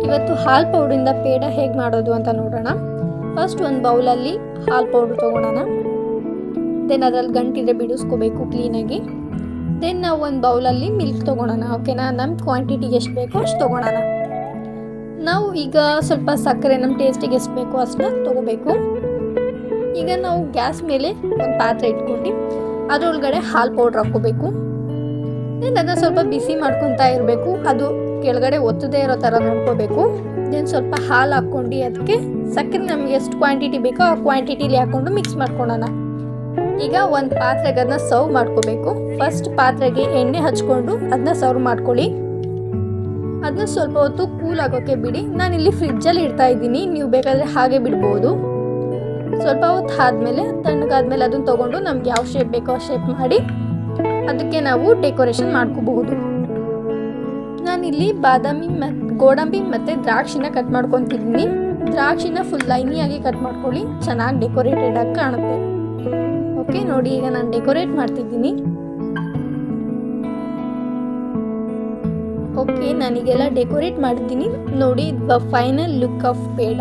ಇವತ್ತು ಹಾಲು ಪೌಡ್ರಿಂದ ಪೇಡ ಹೇಗೆ ಮಾಡೋದು ಅಂತ ನೋಡೋಣ. ಫಸ್ಟ್ ಒಂದು ಬೌಲಲ್ಲಿ ಹಾಲು ಪೌಡ್ರ್ ತೊಗೊಳೋಣ. ದೆನ್ ಅದರಲ್ಲಿ ಗಂಟಿದ್ರೆ ಬಿಡಿಸ್ಕೋಬೇಕು ಕ್ಲೀನಾಗಿ. ದೆನ್ ನಾವು ಒಂದು ಬೌಲಲ್ಲಿ ಮಿಲ್ಕ್ ತೊಗೊಳೋಣ. ಓಕೆನಾ, ನಮ್ಮ ಕ್ವಾಂಟಿಟಿಗೆ ಎಷ್ಟು ಬೇಕೋ ಅಷ್ಟು ತೊಗೊಳೋಣ. ನಾವು ಈಗ ಸ್ವಲ್ಪ ಸಕ್ಕರೆ ನಮ್ಮ ಟೇಸ್ಟಿಗೆ ಎಷ್ಟು ಬೇಕೋ ಅಷ್ಟನ್ನ ತೊಗೋಬೇಕು. ಈಗ ನಾವು ಗ್ಯಾಸ್ ಮೇಲೆ ಒಂದು ಪಾತ್ರೆ ಇಟ್ಕೊಂಡು ಅದರೊಳಗಡೆ ಹಾಲು ಪೌಡ್ರ್ ಹಾಕ್ಕೋಬೇಕು. ದೆನ್ ಅದನ್ನು ಸ್ವಲ್ಪ ಬಿಸಿ ಮಾಡ್ಕೊತಾ ಇರಬೇಕು. ಅದು ಕೆಳಗಡೆ ಒತ್ತದೇ ಇರೋ ಥರ ನೋಡ್ಕೋಬೇಕು. ದೆನ್ ಸ್ವಲ್ಪ ಹಾಲು ಹಾಕ್ಕೊಂಡು ಅದಕ್ಕೆ ಸಕ್ಕರೆ ನಮಗೆ ಎಷ್ಟು ಕ್ವಾಂಟಿಟಿ ಬೇಕೋ ಆ ಕ್ವಾಂಟಿಟಿಲಿ ಹಾಕ್ಕೊಂಡು ಮಿಕ್ಸ್ ಮಾಡ್ಕೊಳ್ಳೋಣ. ಈಗ ಒಂದು ಪಾತ್ರೆಗೆ ಅದನ್ನ ಸರ್ವ್ ಮಾಡ್ಕೋಬೇಕು. ಫಸ್ಟ್ ಪಾತ್ರೆಗೆ ಎಣ್ಣೆ ಹಚ್ಕೊಂಡು ಅದನ್ನ ಸರ್ವ್ ಮಾಡ್ಕೊಳ್ಳಿ. ಅದನ್ನ ಸ್ವಲ್ಪ ಹೊತ್ತು ಕೂಲ್ ಆಗೋಕ್ಕೆ ಬಿಡಿ. ನಾನಿಲ್ಲಿ ಫ್ರಿಜ್ಜಲ್ಲಿ ಇಡ್ತಾ ಇದ್ದೀನಿ, ನೀವು ಬೇಕಾದರೆ ಹಾಗೆ ಬಿಡ್ಬೋದು. ಸ್ವಲ್ಪ ಹೊತ್ತು ಆದಮೇಲೆ ತಣ್ಣಗಾದ್ಮೇಲೆ ಅದನ್ನು ತೊಗೊಂಡು ನಮ್ಗೆ ಯಾವ ಶೇಪ್ ಬೇಕೋ ಆ ಶೇಪ್ ಮಾಡಿ ಅದಕ್ಕೆ ನಾವು ಡೆಕೋರೇಷನ್ ಮಾಡ್ಕೋಬಹುದು. ನಾನಿಲ್ಲಿ ಬಾದಾಮಿ ಗೋಡಂಬಿ ಮತ್ತು ದ್ರಾಕ್ಷಿನ ಕಟ್ ಮಾಡ್ಕೊತಿದ್ದೀನಿ. ದ್ರಾಕ್ಷಿನ ಫುಲ್ ಲೈನಿಯಾಗಿ ಕಟ್ ಮಾಡ್ಕೊಳ್ಳಿ, ಚೆನ್ನಾಗಿ ಡೆಕೋರೇಟೆಡ್ ಆಗಿ ಕಾಣುತ್ತೆ. ಓಕೆ ನೋಡಿ, ಈಗ ನಾನು ಡೆಕೋರೇಟ್ ಮಾಡ್ತಿದ್ದೀನಿ. ಓಕೆ, ನಾನೀಗೆಲ್ಲ ಡೆಕೋರೇಟ್ ಮಾಡಿದ್ದೀನಿ ನೋಡಿ. The final look of peda.